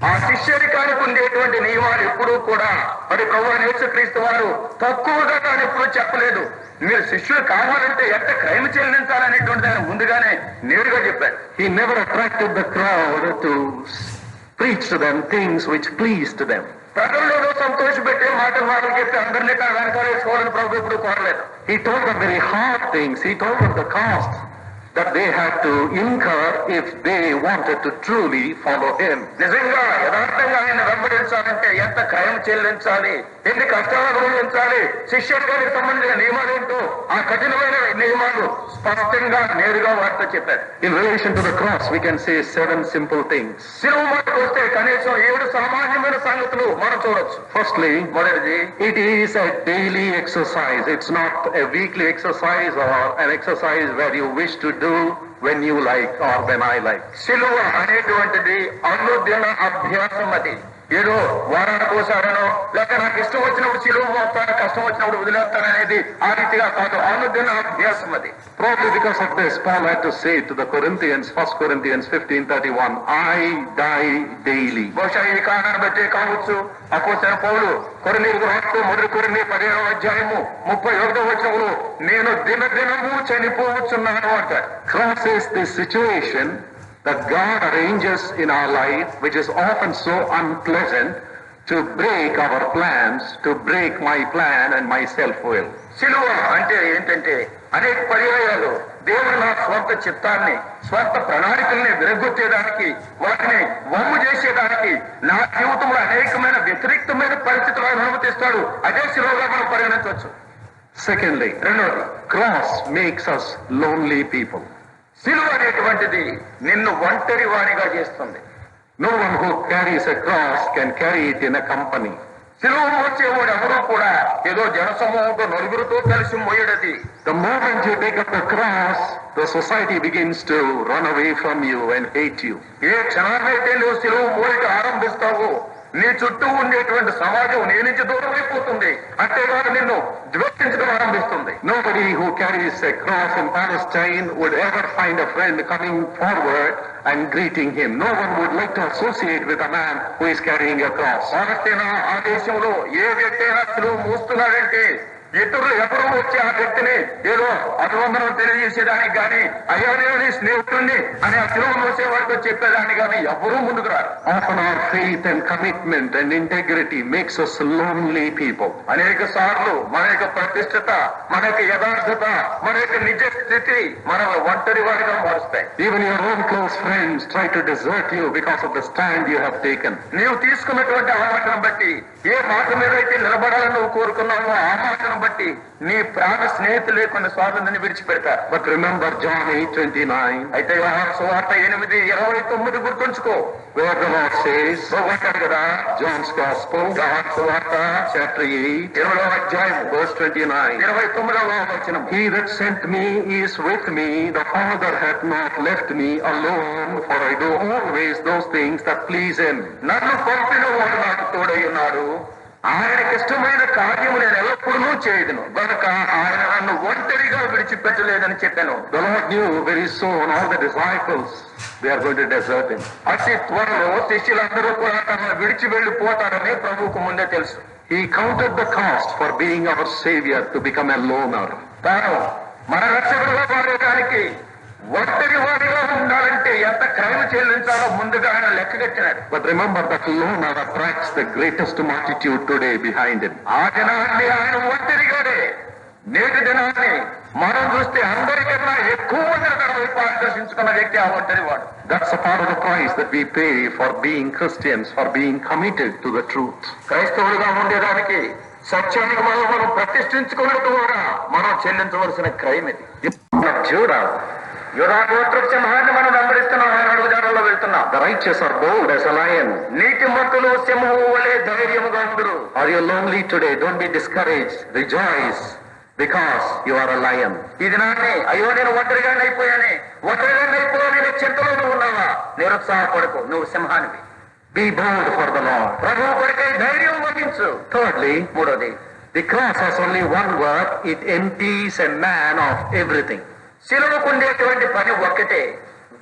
ఆ శిష్యరికానికి ఉండేటువంటి నియమాలు ఎప్పుడూ కూడా మరి ప్రభువైన యేసుక్రీస్తు వారు తక్కువగా తాను ఎప్పుడూ చెప్పలేదు. మీరు శిష్యులు కావాలంటే ఎంత క్రైమ్ చెల్లించాలనేటువంటి దాన్ని ముందుగానే నేరుగా చెప్పాడు. He never attracted the crowd to preach to them things which pleased them. ప్రజల్లో సంతోషపెట్టే మాటలు మాటలు చెప్పి అందరినీ వెనకాల వేసుకోవాలని ప్రభు ఎప్పుడు కోరలేదు. He told them very hard things. He told them the cost that they had to incur if they wanted to truly follow him. నిజంగా యథార్థంగా ఆయన వెంబడించాలంటే ఎంత క్రయం చెల్లించాలి, ఎన్ని కష్టాలు అనుభవించాలి, శిష్యుడికి సంబంధించిన నియమాలు ఏంటో ఆ కఠినమైన నియమాలు స్పష్టంగా నేరుగా వారితో చెప్పారు. In relation to the cross, we can say 7 simple things. శిలువ మాటకు వస్తే కనీసం 7 సామాన్యమైన సంగతులు మనం చూడొచ్చు. Firstly, మొదటిది, it is a daily exercise. It's not a weekly exercise or an exercise where you wish to do when you like or when I like. శిలువ అనేటువంటిది అనుదిన అభ్యాసం. అది ఏదో వారానికి ఒకసారనో లేక నాకు ఇష్టం వచ్చినప్పుడు శిలువ మోస్తాను, కష్టం వచ్చినప్పుడు వదిలేస్తాను అనేది ఆ రీతిగా కాదు, అనుదిన అభ్యాసం అది. Probably because of this, Paul had to say to the Corinthians, 1 Corinthians 15:31, I die daily. బహుశా ఈ కారణాన్ని బట్టే కావచ్చు అపోస్తలుడైన పౌలు కొరింథీయులకు రాస్తూ 1 కొరింథీ 15:31 నేను దినదినము చనిపోవచ్చున్నాను అంటాడు. Cross is the situation that God arranges in our life, which is often so unpleasant, to break our plans, to break my plan and my self-will. శిలువ అంటే ఏంటంటే అనేక పర్యాయాలు దేవుడు నా స్వంత చిత్తాన్ని, స్వంత ప్రణాళికల్ని విరగొట్టేదానికి, వాటిని వమ్ము చేసేదానికి నా జీవితంలో అనేకమైన వ్యతిరేక్తమైన పరిస్థితులను అనుమతిస్తాడు. అదే శిలువగా మనం పరిగణించవచ్చు. Secondly, రెండవది, cross makes us lonely people. శిలువ అనేటువంటిది నిన్ను ఒంటరి వాణిగా చేస్తుంది. No one who carries a cross can carry it in a company. శిలువ మోసేవాడు ఎవరూ కూడా ఏదో జనసమూహంతో నలుగురితో కలిసి మోయడది. The moment you take up the cross, the society begins to run away from you and hate you. ఏ క్షణాన్నైతే నువ్వు శిలువ మోయట ఆరంభిస్తావో నీ చుట్టూ ఉండేటువంటి సమాజం నీ నుంచి దూరం అయిపోతుంది, అంతేగాని నిన్ను ద్వేషించడం ఆరంభిస్తుంది. Nobody who carries a cross in Palestine would ever find a friend coming forward and greeting him. No one would like to associate with a man who is carrying a cross. పాలస్తీనా ఆ దేశంలో ఏ వ్యక్తి అయినా శిలువ మోస్తున్నాడంటే ఇతరులు ఎవరో వచ్చి ఆ వ్యక్తిని ఏదో అభివందనం తెలియజేసేదానికి గాని అయ్యా నేను నీ స్నేహితుడిని అని ఆ సిలువ మోసేవాడితో చెప్పేదాన్ని గాని ఎవరూ ముందుకు రారు. Often our faith and commitment and integrity makes us lonely people. అనేక సార్లు మన యొక్క ప్రతిష్టత, మన యొక్క యథార్థత, మన యొక్క నిజ స్థితి మనల్ని ఒంటరి వాడిగా మారుస్తాయి. Even your own close friends try to desert you because of the stand you have taken. నీవు తీసుకున్నటువంటి ఆ మాటను బట్టి, ఏ మాట మీద అయితే నిలబడాలని నువ్వు కోరుకున్నావో ఆ మాటను బట్టి నీ ప్రాణ స్నేహితులే కొన్ని స్వాతంత్రాన్ని విడిచిపెడతారు. But remember John 8:29, అయితే యోహాను సువార్త 8:29 గుర్తుంచుకో. where the Lord says, అంటాడు కదా, John's Gospel, యోహాను సువార్త chapter 8, 20వ అధ్యాయం verse 29. 29వ వచనం. He that sent me is with me. The Father hath not left me alone, for I do always those things that please him. నన్ను పంపిన వాడు నాకు తోడై ఉన్నాడు. ఆయనకి ఇష్టమైన కార్యము నేను ఎల్లప్పుడూ చేయదును కనుక ఆయన నన్ను ఒంటరిగా విడిచిపెట్టలేదని చెప్పాను. The Lord knew very soon all the disciples, they are going to desert him. అతి త్వరలో శిష్యులందరూ కూడా తనను విడిచి వెళ్లిపోతారని ప్రభువుకు ముందే తెలుసు. He counted the cost for being our Savior to become a loner. తాను మన రక్షకుడుగా మారడానికి ఒంటరి వాడిగా ఉండాలంటే ఎంత క్రయం చెల్లించాలో ముందుగా ఆయన లెక్కగట్టినాడు. But remember that loner attracts the greatest multitude today behind him. ఆ దినాన్ని ఆయన ఒంటరిగానే, నేటి దినాన్ని మనం చూస్తే అందరికన్నా ఎక్కువ మంది తన వైపు ఆకర్షించుకున్న వ్యక్తి ఆ ఒంటరి వాడు. That's a part of the price that we pay for being Christians, for being committed to the truth. క్రైస్తవులుగా ఉండేదానికి, సత్యానికి మనం ప్రతిష్ఠించుకున్నట్టు కూడా మనం చెల్లించవలసిన క్రయం ఇది. Judah, యూదా గోత్ర సింహాన్ని మనం వెంబడిస్తున్నాం, ఆయన అడుగుజాడల్లో వెళ్తున్నాం. the righteous are bold as a lion. నీతిమంతులు సింహము వలె ధైర్యముగా ఉండురు. Are you lonely today? Don't be discouraged. Rejoice because you are a lion. ఈ దినాన్ని అయ్యో నేను ఒంటరిగా అయిపోయానే చింతలో నువ్వు ఉన్నావా? నిరుత్సాహపడకు, నువ్వు సింహానివి. Be bold for the Lord. ప్రభువు కొరకై ధైర్యం వహించు. Thirdly, మూడోది, the cross has only one work. It empties a man of everything. శిలువకు ఉండేటువంటి పని ఒక్కటే,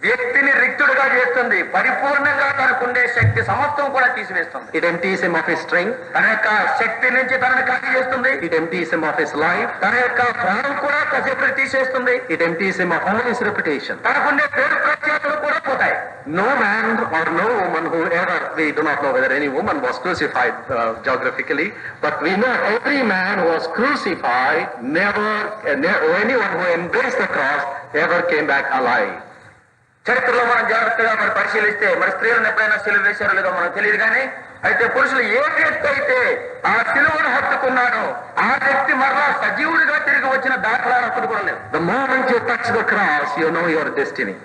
వ్యక్తిని రిక్తుడుగా చేస్తుంది. పరిపూర్ణంగా తనకుండే శక్తి సమస్తం కూడా తీసివేస్తుంది. It empties him of his strength. తన యొక్క శక్తి నుంచి తనని ఖాళీ చేస్తుంది. It empties him of his life. తన యొక్క ప్రాణం కూడా కసేపు తీసేస్తుంది. It empties him of all his reputation. తనకుండే పేరు ప్రఖ్యాతులు కూడా పోతాయి. No man or no woman who ever, we do not know whether any woman was crucified geographically, but we know every man who was crucified, never anyone who embraced the cross ever came back alive. చరిత్రలో మనం జాగ్రత్తగా మరి పరిశీలిస్తే మరి స్త్రీలను ఎప్పుడైనా సిలువ వేశారో లేదో మనకు తెలియదు. కానీ అయితే పురుషులు ఏ వ్యక్తి అయితే ఆ సిలువను హత్తుకున్నాడో ఆ వ్యక్తి మరలా సజీవుడిగా తిరిగి వచ్చిన దాఖలాలు అప్పుడు కూడా లేవు. The moment you touch the cross, you know your destiny.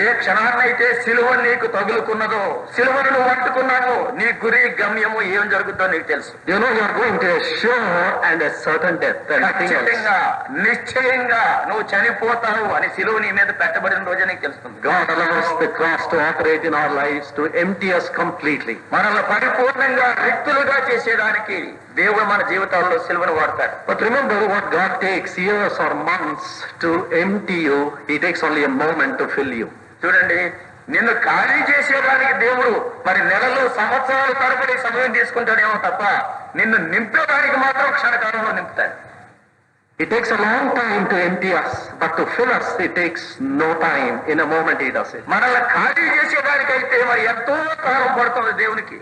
ఏ క్షణాన్నైతే సిలువ నీకు తగులుకున్నదో, సిలువను నువ్వు అంటుకున్నావో, నీ గురి గమ్యము ఏం జరుగుతుందో నీకు తెలుసు. You know you are going to a sure and a certain death. ఖచ్చితంగా, నిశ్చయంగా నువ్వు చనిపోతావు అని సిలువ నీ మీద పెట్టబడిన రోజే నీకు తెలుస్తుంది. God allows the cross to operate in our lives to empty us completely. మనల్ని పరిపూర్ణంగా రిక్తులుగా చేసేదానికి దేవుడు మన జీవితాల్లో సిలువను వాడతాడు. But remember, what God takes years or months to empty you, He takes only a moment to fill you. చూడండి, నిన్ను ఖాళీ చేసేదానికి దేవుడు మరి నెలలు సంవత్సరాలు తరబడి సమయం తీసుకుంటాడేమో తప్ప నిన్ను నింపేదానికి మాత్రం క్షణకాలంలో నింపుతాడు. It takes a long time to empty us, but to fill us, it takes no time. In a moment He does it. మనల్ని ఖాళీ చేసేదానికైతే మరి ఎంతో కాలం పడుతుంది దేవునికి,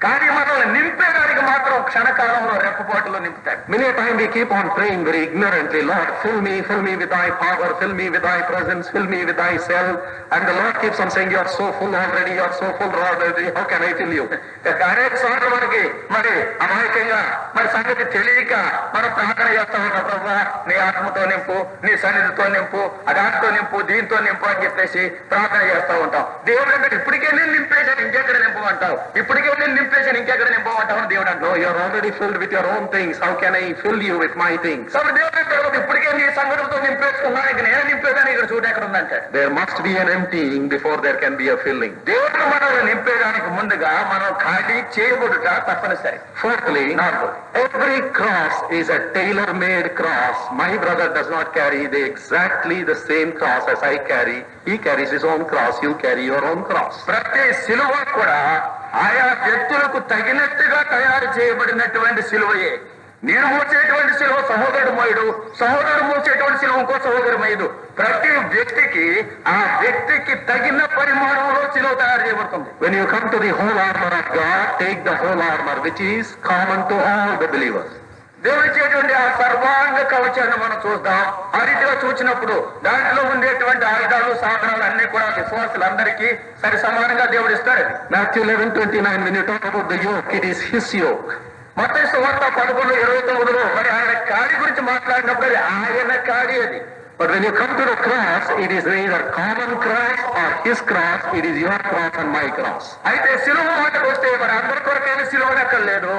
కానీ మనల్ని నింపేదానికి మాత్రం క్షణకాలంలో రెప్పపాటులో నింపుతాడు. Many a time we keep on praying very ignorantly, Lord, fill me with thy power, fill me with thy presence, fill me with thyself. And the Lord keeps on saying, you are so full already, you are so full already, how can I fill you? అనేక సార్లు మనకి మరి అమాయకంగా మరి సంగతి తెలియక మనం ప్రార్థన చేస్తా ఉన్నాం, ప్రభా నీ ఆత్మతో నింపు, నీ సన్నిధితో నింపు, దాంతో నింపు, దీంతో నింపు అని చెప్పేసి ప్రార్థన చేస్తూ ఉంటాం. దేవుడు అంటే ఇప్పటికే నేను నింపేశాను ఇంకెక్కడ నింపమంటావు, ఇప్పటికే నేను నింపేశాను ఇంకెక్కడ నింపమంటావు అని దేవుడు అంటావు. You are already filled with your own things, how can I fill you with my things? కాబట్టి దేవుడు అంటే ఇప్పటికే నీ సంగతితో నింపేసుకున్నాను, ఇక నేను నింపేదాన్ని ఇక్కడ చూడ ఎక్కడ ఉందంటాడు. There must be an emptying before there can be a filling. దేవుడు మనల్ని నింపేదానికి ముందుగా మనం ఖాళీ చేయబడుట తప్పనిసరి. Fourthly, every cross is a tailor-made cross. My brother does not carry exactly the same cross as I carry. He carries his own cross, you carry your own cross. ప్రతి సిలువ కూడా ఆయా వ్యక్తులకు తగినట్టుగా తయారు చేయబడినటువంటి సిలువయే. నేను మోసేటువంటి శిలువ సహోదరుడు మోయుడు, సహోదరుడు మోసేటువంటి శిలువ ఇంకో సహోదరు మోయదు. ప్రతి వ్యక్తికి ఆ వ్యక్తికి తగిన పరిమాణంలో శిలువ తయారు చేయబడుతుంది. When you come to the whole armor of God, take the whole armor which is common to all the believers. దేవుడు ఇచ్చేటువంటి ఆ సర్వాంగ కవచాన్ని మనం చూద్దాం. ఆ రీతిగా చూసినప్పుడు దాంట్లో ఉండేటువంటి ఆయుధాలు సాధనాలు అన్ని కూడా విశ్వాసులందరికీ సరి సమానంగా దేవుడు ఇస్తాడు. Matthew 11:29, when you talk about the yoke, it is his yoke. మత్తయి సువార్త 11:29లో మరి ఆయన కాడి గురించి మాట్లాడినప్పుడు అది ఆయన కాడి అది. But when you come to the cross, it is neither common cross or his cross, it is your cross and my cross. అయితే సిలువ మాటకు వస్తే మరి అందరి కొరకైన సిలువని అక్కడ లేదు,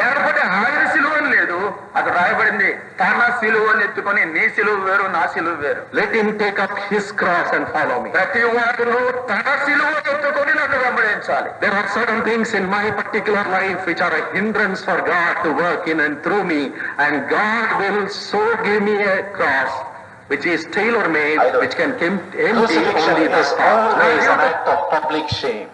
లేకపోతే ఆయన సిలువని లేదు. అక్కడ రాయబడింది తన సిలువని ఎత్తుకొని నీ సిలువ వేరు నా సిలువ వేరు. Let him take up his cross and follow me. ప్రతి వాడును తన సిలువ ఎత్తుకొని నన్ను వెంబడించాలి. There are certain things in my particular life which are a hindrance for God to work in and through me, and God will so give me a cross which is tailor-made, which can empty only the heart. Always an act of public shame.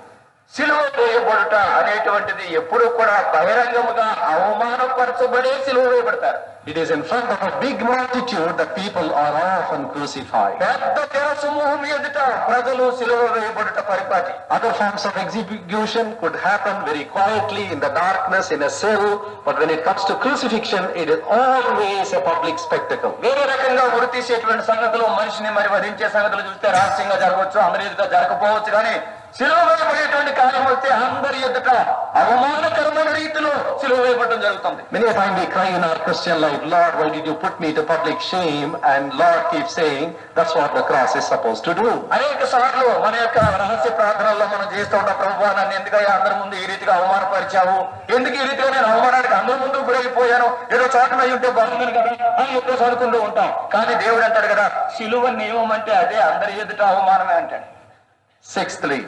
సిలువ వేయబడుట అనేటువంటిది ఎప్పుడు కూడా బహిరంగముగా అవమానపరచబడే సిలువ వేయబడతారు. It is in front of a big multitude that people are often crucified. పెద్ద జన సమూహం ఎదుట ప్రజలు సిలువ వేయబడుట పరిపాటి. Other forms of execution could happen very quietly in the darkness in a cell, but when it comes to crucifixion, it is always a public spectacle. వేరే రకంగా ఉరి తీసేటువంటి సంగతులు, మనిషిని మరి వధించే సంగతులు చూస్తే రహస్యంగా జరగవచ్చు, అందరి ఎదుట జరగకపోవచ్చు. కానీ సిలువ వేయబడేటువంటి కార్యం వస్తే అందరి ఎదుట అవమానకరమైన రీతిలో సిలువ వేయబడటం జరుగుతుంది. Many a time we cry in our Christian life, Lord, why did you put me to public shame? And Lord keeps saying, that's what the cross is supposed to do. అనేక సార్లు మన యొక్క రహస్య ప్రార్థనల్లో మనం చేస్తూ ఉంటాం, ప్రభువా నన్ను ఎందుకయ్యా అందరి ముందు ఈ రీతిగా అవమానపరిచావు, ఎందుకు ఈ రీతిగా నేను అవమానానికి అందరి ముందు గురైపోయాను, ఏదో చోటన ఉంటే బాగుందని కదా అని చెప్పేసి అనుకుంటూ ఉంటాం. కానీ దేవుడు అంటాడు కదా, సిలువ నియమం అంటే అదే అందరి ఎదుట అవమానమే అంటాడు. Sixthly,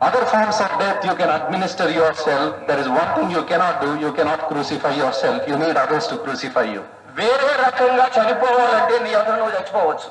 other forms of death you can administer yourself. There is one thing you cannot do, you cannot crucify yourself. You need others to crucify you. వేరే రకంగా చనిపోవాలంటే నీ అందరూ నువ్వు చచ్చిపోవచ్చు,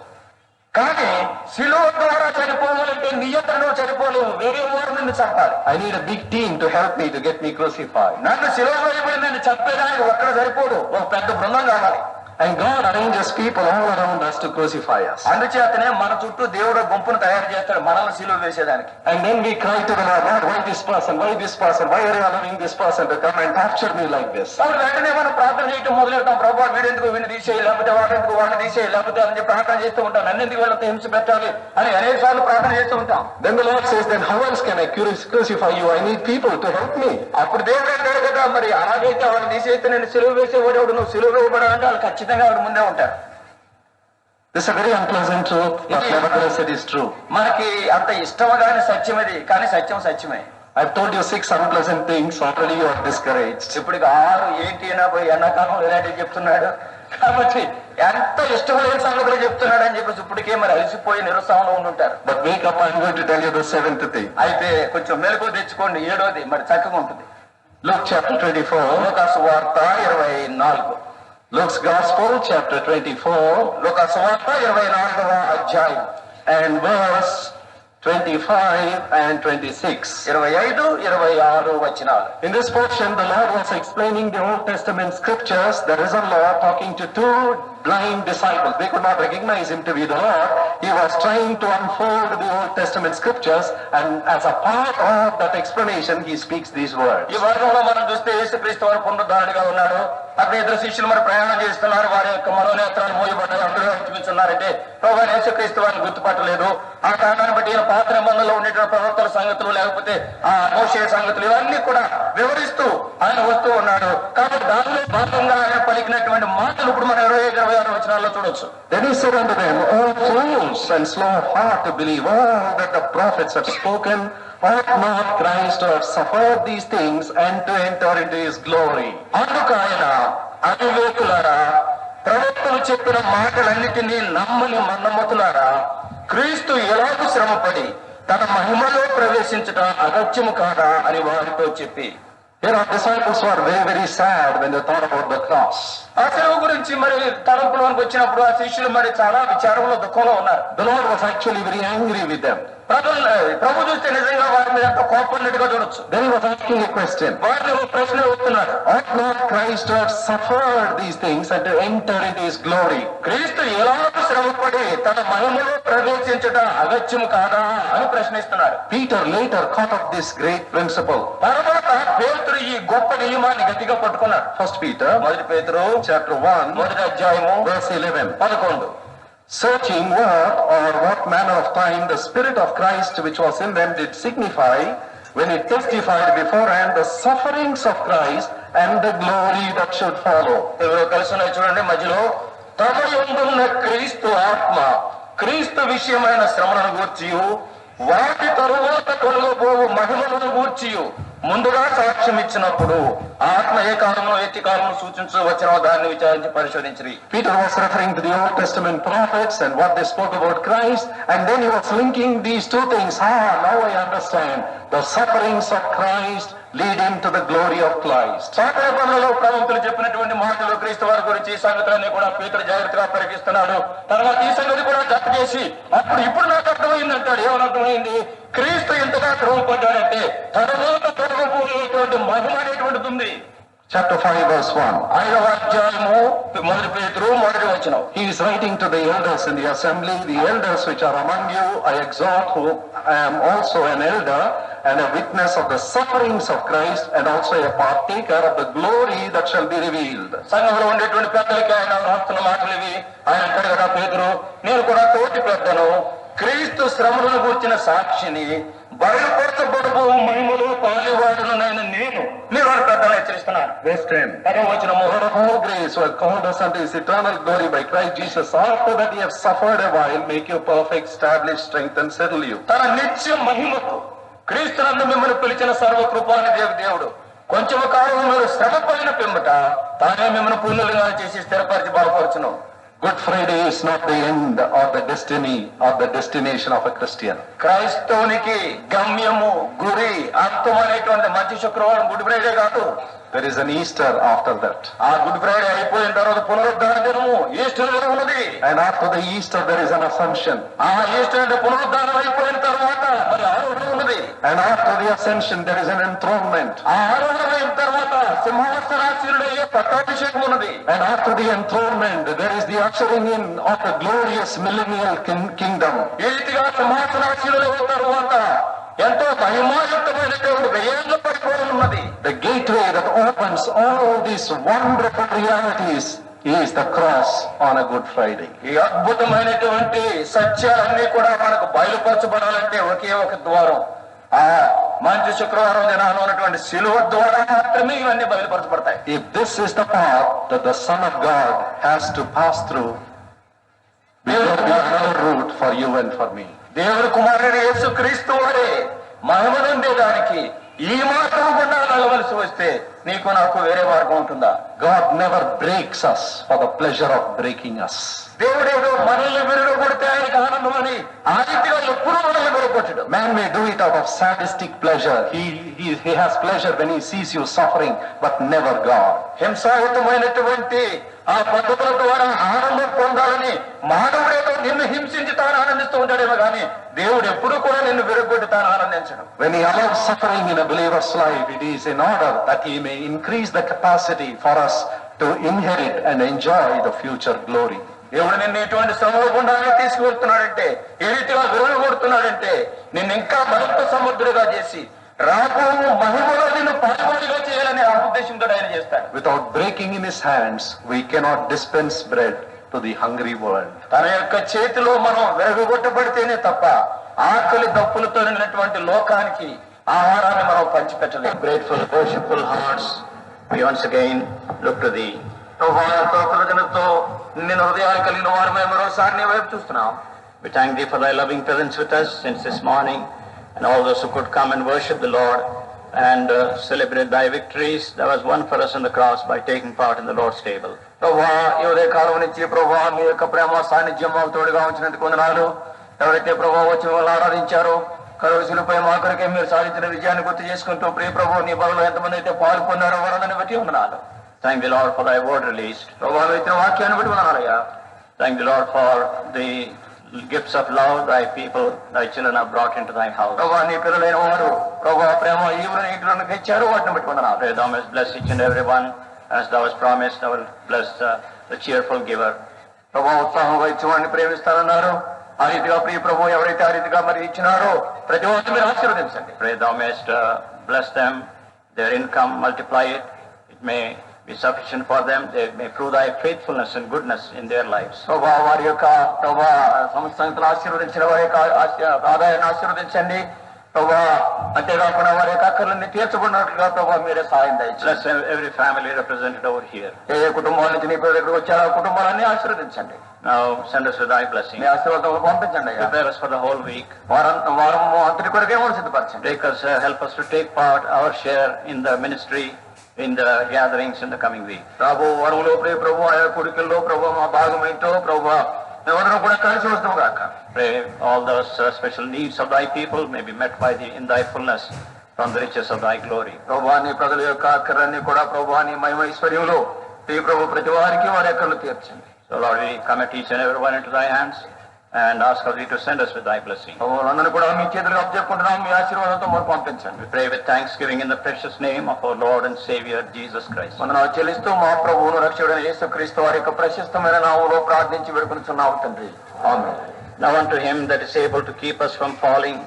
కానీ సిలువ ద్వారా చనిపోవాలంటే నీ అందరూ నువ్వు చనిపోలేవు, వేరే వారు నిన్ను చంపాలి. I need a big team to help me to get me crucified. నన్ను సిలువ వేయబడి నన్ను చంపేదానికి ఒక్కడ సరిపోదు, ఒక పెద్ద బృందం కావాలి. And God arranges people all around us to crucify us. అందుచేతనే మన చుట్టూ దేవుడు గుంపును తయారు చేస్తాడు మనల్ని సిలువ వేసేదానికి. And then we cry to the Lord, Lord, why this person? Why this person? Why are you allowing this person to come and torture me like this? అప్పుడు వెంటనే మనం ప్రార్థన చేయటం మొదలెడతాం, ప్రభువా వీడెందుకు వీడిని తీసేయి, లేకపోతే వాడెందుకు వాడిని తీసేయి, లేకపోతే అని చెప్పి ప్రార్థన చేస్తూ ఉంటాం. నన్ను ఎందుకు వీళ్ళతో హింస పెట్టాలి అని అనేక సార్లు ప్రార్థన చేస్తూ ఉంటాం. Then the Lord says, then how else can I crucify you? I need people to help me. అప్పుడు దేవుడు అంటాడు కదా, మరి అలాగైతే వాళ్ళని తీసేస్తే నేను సిలువ వేసేవాడు, నువ్వు సిలువ వేయబడాలంటే వాళ్ళు ఖచ్చితంగా వాడు ముందే ఉంటారు. This is a very unpleasant truth, but nevertheless it is true. మనకి అంత ఇష్టమగానే సత్యం అది, కానీ సత్యం సత్యమే. I've told you 6 unpleasant things, already you are discouraged. ఇప్పుడు 6 ఏంటి అయినా పోయి ఎండాకాలం ఇలాంటివి చెప్తున్నాడు కాబట్టి ఎంత ఇష్టం లేని సంగతులు చెప్తున్నాడు అని చెప్పేసి ఇప్పటికే మరి అలసిపోయి నిరుత్సాహంలో ఉండుంటారు. But wake up, I'm going to tell you the 7th thing. అయితే కొంచెం మెలకువ తెచ్చుకోండి, 7వది మరి చక్కగా ఉంటుంది. Luke chapter 24. లూకా సువార్త 24. Luke's Gospel chapter 24. లూకా సువార్త 24వ అధ్యాయం And verse 25 and 26. 25, 26 వచనాలు. In this portion, the Lord was explaining the Old Testament scriptures. The risen Lord talking to 2 blind disciples. They could not recognize him to be the Lord. He was trying to unfold the Old Testament scriptures, and as a part of that explanation, he speaks these words. ఈ వర్గంలో మనం చూస్తే యేసుక్రీస్తు వారు పునరుద్ధారుడిగా ఉన్నాడు. అక్కడ 2 శిష్యులు మరి ప్రయాణం చేస్తున్నారు, వారి యొక్క మనోనేత్రాలు మోయబడ్డారు, అందరూ చూపించున్నారంటే ప్రభువా యేసుక్రీస్తు వారిని గుర్తుపట్టలేదు. ఆ కారణాన్ని బట్టి పాత నిబంధనలో ఉండేటువంటి ప్రవక్తల సంగతులు, లేకపోతే ఆ మోషే సంగతులు ఇవన్నీ కూడా వివరిస్తూ ఆయన వస్తూ ఉన్నాడు. కాబట్టి దానిలో భాగంగా ఆయన పలికినటువంటి మాటలు ఇప్పుడు మనం 25, 26 వచనాల్లో చూడొచ్చు. Then he said unto them, O fools, and slow of heart to believe all that the prophets have spoken, ought not Christ to have suffered these things and to enter into his glory? అందుకు ఆయన అవివేకులారా, ప్రవక్తలు చెప్పిన మాటలన్నిటినీ నమ్మని మన్నమతులారా, క్రీస్తు ఎలాగూ శ్రమపడి తన మహిమలో ప్రవేశించుట అగత్యము కాదా అని వారితో చెప్పి. Here our disciples were very, very sad when they thought about the cross. ఆ సెలవు గురించి మరి తలంపులోనికి వచ్చినప్పుడు ఆ శిష్యులు మరి చాలా విచారంలో, దుఃఖంలో ఉన్నారు. The Lord was actually very angry with them. ప్రభు చూస్తే నిజంగా వారి మీద ఎంత కోపన్నట్టుగా చూడొచ్చు. Then he was asking a question. వారిని ఒక ప్రశ్న వస్తున్నాడు. Ought not Christ to have suffered these things and to enter into his glory? క్రీస్తు ఎలాగో శ్రమపడి తన మహిమలో ప్రవేశించట అగత్యము కాదా అని ప్రశ్నిస్తున్నాడు. Peter later caught up this great principle. తర్వాత పేతురు ఈ గొప్ప నియమాన్ని గట్టిగా పట్టుకున్నాడు. First Peter, మొదటి పేతురు chapter 1, మొదటి అధ్యాయము verse 11. 11. Searching what manner of time the Spirit of Christ which was in them did signify, when it testified beforehand the sufferings of Christ and the glory that should follow. ఎవరో కలిసి చూడండి మధ్యలో, తమ యందున్న క్రీస్తు ఆత్మ క్రీస్తు విషయమైన శ్రమలను గూర్చియు వాటి తరువాత కలుగబోవు మహిమలను గూర్చియు ముందుగా సాక్ష్యం ఇచ్చినప్పుడు ఆత్మ ఏ కాలంలో ఎట్టి కాలంలో సూచించు వచ్చిన దాన్ని విచారించి పరిశోధించి. Peter was referring to the Old Testament prophets and what they spoke about Christ, and then he was linking these two things. Now I understand. The sufferings of Christ lead him to the glory of Christ. పాఠ్యపంలో ప్రవక్తలు చెప్పినటువంటి మాటలు క్రీస్తు వారి గురించి ఈ సంగతులన్నీ కూడా పేతురు జాగ్రత్తగా పరికిస్తున్నాడు. తర్వాత ఈ సంగతి కూడా జత చేసి ఇప్పుడు నాకు అర్థమైంది అంటాడు. ఏమని అర్థమైంది? క్రీస్తు ఎంతగా శ్రమపడ్డాడంటే తర్వాత తొలగబోయేటువంటి మహిమ అనేటువంటిది ఉంది. Chapter 5 verse 1. 5వ అధ్యాయము మొదటి పేతురు మొదటి వచనం. He is writing to the elders in the assembly. The elders which are among you, I exhort, who am also an elder and a witness of the sufferings of Christ and also a partaker of the glory that shall be revealed. సంఘంలో ఉండేటువంటి పెద్దలకి ఆయన రాస్తున్న మాటలు ఇవి. ఆయన అంటాడు కదా పేతురు, నేను కూడా తోటి పెద్దను, క్రీస్తు శ్రమలను గూర్చిన సాక్షిని, బయలుపరచబడబో మహిమలో పాలివాడునైన నేను మీరు పెద్దలు హెచ్చరిస్తున్నాను. Verse 10. For of all grace who have called us unto his eternal glory by Christ Jesus, after that ye have suffered a while, make you perfect, establish, strengthen, settle you. తన నిత్య మహిమకు క్రీస్తునందు మిమ్మల్ని పిలిచిన సర్వకృపాని దేవుడు కొంచెం కాలం మీరు శ్రమ పడిన పిమ్మట తానే మిమ్మల్ని పూర్ణులుగా చేసి స్థిరపరిచి బలపరచును. Good Friday is not the end or the destiny or the destination of a Christian. క్రైస్తవునికి గమ్యము, గురి, అంతం అనేటువంటి మంచి శుక్రవారం గుడ్ ఫ్రైడే కాదు. There is an Easter after that. ఆ గుడ్ ఫ్రైడే అయిపోయిన తర్వాత పునరుద్ధాన దినము ఈస్టర్ దినం ఉన్నది. And after the Easter there is an Ascension. ఆ ఈస్టర్ అంటే పునరుద్ధానం అయిపోయిన తర్వాత మరి ఆరోహణ ఉన్నది. And after the Ascension there is an enthronement. ఆ ఆరోహణ అయిన తర్వాత సింహాసనాసీనుడయ్యే పట్టాభిషేకం ఉన్నది. And after the enthronement there is the ushering in of the glorious millennial kingdom. ఈ రీతిగా సింహాసనాసీనుడైన తర్వాత ఎంతో మహిమాయుక్తమైనటువంటి వెయ్యేళ్ల పరిపాలన ఉన్నది. The gateway that opens all these wonderful realities is the cross on a Good Friday. ఈ అద్భుతమైనటువంటి సత్యాలన్నీ కూడా మనకు బయలుపరచబడాలంటే ఒకే ఒక ద్వారం, ఆ మంచి శుక్రవారం దినాన ఉన్నటువంటి శిలువ ద్వారా మాత్రమే ఇవన్నీ బయలుపరచబడతాయి. If this is the path that the Son of God has to pass through, there will be another route for you and for me. దేవుడు కుమారుడు యేసు క్రీస్తు వారే మహిమనుండేదానికి ఈ మార్గం గుండా వెళ్ళవలసి వస్తే నీకు నాకు వేరే మార్గం ఉంటుందా? God never breaks us for the pleasure of breaking us. దేవుడేదో మనల్ని విరగొడితే ఆయనకు ఆనందం అని ఆ రీతిగా ఎప్పుడు మనల్ని విరగొట్టడు. Man may do it out of sadistic pleasure. He has pleasure when he sees you suffering, but never God. హింసాయుతమైనటువంటి ఆ పద్ధతుల ద్వారా ఆనందం పొందాలని మానవుడేదో నిన్ను హింసించి తాను ఆనందిస్తూ ఉంటాడేమో కానీ దేవుడు ఎప్పుడు కూడా నిన్ను విరగొట్టి తాను ఆనందించడు. When he allows suffering in a believer's life, it is in order that he may increase the capacity for us to inherit and enjoy the future glory. దేవుడు నిన్ను ఇటువంటి శ్రమల గుండానే తీసుకువెళ్తున్నాడంటే, ఏ రీతిగా విరగొడుతున్నాడంటే నిన్ను ఇంకా మరింత సమర్థుడిగా చేసి రాబో మహిమలో నిన్ను పాల్గొనిగా చేయాలని ఆ ఉద్దేశంతో ఆయన చేస్తాడు. Without breaking in his hands, we cannot dispense bread to the hungry world. తన యొక్క చేతిలో మనం విరగొట్టబడితేనే తప్ప ఆకలి దప్పులతో నిన్నటువంటి లోకానికి ఆహారాన్ని మనం పంచిపెట్టలేము. Grateful, worshipful hearts, we once again look to thee. కృతజ్ఞతతో నిన్న హృదయాలు కలిగిన వారు మేము మరోసారి నీ వైపు చూస్తున్నాం. We thank thee for thy loving presence with us since this morning, and all those who could come and worship the Lord and celebrate thy victories. That was won for us on the cross by taking part in the Lord's table. ప్రభువా, ఈ ఉదయ కాలం నుంచి ప్రభువా మీ యొక్క ప్రేమ సాన్నిధ్యం మాకు తోడుగా ఉంచినందుకు వందనాలు. ఎవరైతే ప్రభువా వచ్చి మిమ్మల్ని ఆరాధించారో కరువులపై మా కొరకే మీరు సాధించిన విజయాన్ని గుర్తు చేసుకుంటూ ప్రియ ప్రభు నీ బలలో ఎంతమంది అయితే పాల్గొన్నారో వారందరిని బట్టి వందనాలు. Thank the Lord for thy word released. ప్రభువా ఇచ్చిన వాక్యాన్ని బట్టి వందనాలయ్యా. Thank the Lord for the gifts of love thy people, thy children have brought into thy house. ప్రభా నీ పిల్లలైన వారు ప్రభా ప్రేమ ఈవులను ఇంటిలోకి తెచ్చారు, వాటిని బట్టి వందనాలు. Pray thou mayest bless each and every one as thou hast promised. Thou wilt bless the cheerful giver. ప్రభా ఉత్సాహంగా ఇచ్చేవాడిని ప్రేమిస్తానన్నారు. ఆ రీతిగా ప్రియ ప్రభు ఎవరైతే ఆ రీతిగా మరి ఇచ్చినారో ప్రతి ఒక్కరిని మీరు ఆశీర్వదించండి. Pray thou mayest bless them, their income, multiply it. It may be sufficient for them. They may prove thy faithfulness and goodness in their lives. ప్రభా వారి యొక్క ప్రభా సంస్థను ఆశీర్వదించిన వారి యొక్క ఆదాయాన్ని ఆశీర్వదించండి. ప్రభా అంతేకాకుండా వారి యొక్క అక్కర్లన్నీ తీర్చబడినట్లుగా ప్రభా మీరే సహాయం దయచేయండి. Bless every family represented over here. ఏ కుటుంబాల నుంచి నీ పిల్లల దగ్గరకు వచ్చారో ఆ కుటుంబాలన్నీ ఆశీర్వదించండి. Now send us with thy blessing. మీ ఆశీర్వాదాలు పంపించండి అయ్యా. Prepare us for the whole week. వారం అంతటి కొరకే మనం సిద్ధపరచండి. Take us, help us to take part, our share in the ministry, in the gatherings in the coming week. రాబో వరంలో ప్రియ ప్రభు ఆయా కుడికల్లో ప్రభు మా భాగం ఏంటో ప్రభు మేమందరం కూడా కలిసి వస్తాం కాక. Pray all those special needs of thy people may be met by thee in thy fullness from the riches of thy glory. ప్రభు నీ ప్రజల యొక్క అక్కరన్నీ కూడా ప్రభు నీ మహిమైశ్వర్యంలో ప్రియ ప్రభు ప్రతి వారికి వారి అక్కర్లు తీర్చండి. So Lord, we commit each and every one into thy hands and ask of thee to send us with thy blessing. అందరూ కూడా మీ చేతులకు అప్పచెప్పుకుంటున్నాం, మీ ఆశీర్వాదంతో మాకు పంపించండి. We pray with thanksgiving in the precious name of our Lord and Savior Jesus Christ. వందనాలు చెల్లిస్తూ మా ప్రభువును రక్షకుడైన యేసుక్రీస్తు వారి యొక్క ప్రశస్తమైన నామములో ప్రార్థించి వేడుకొనుచున్నాము తండ్రి. ఆమేన్. Now unto him that is able to keep us from falling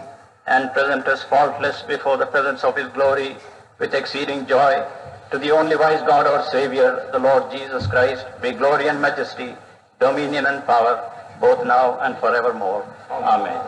and present us faultless before the presence of his glory with exceeding joy, to the only wise God our Savior, the Lord Jesus Christ, be glory and majesty, dominion and power, both now and forevermore. Amen.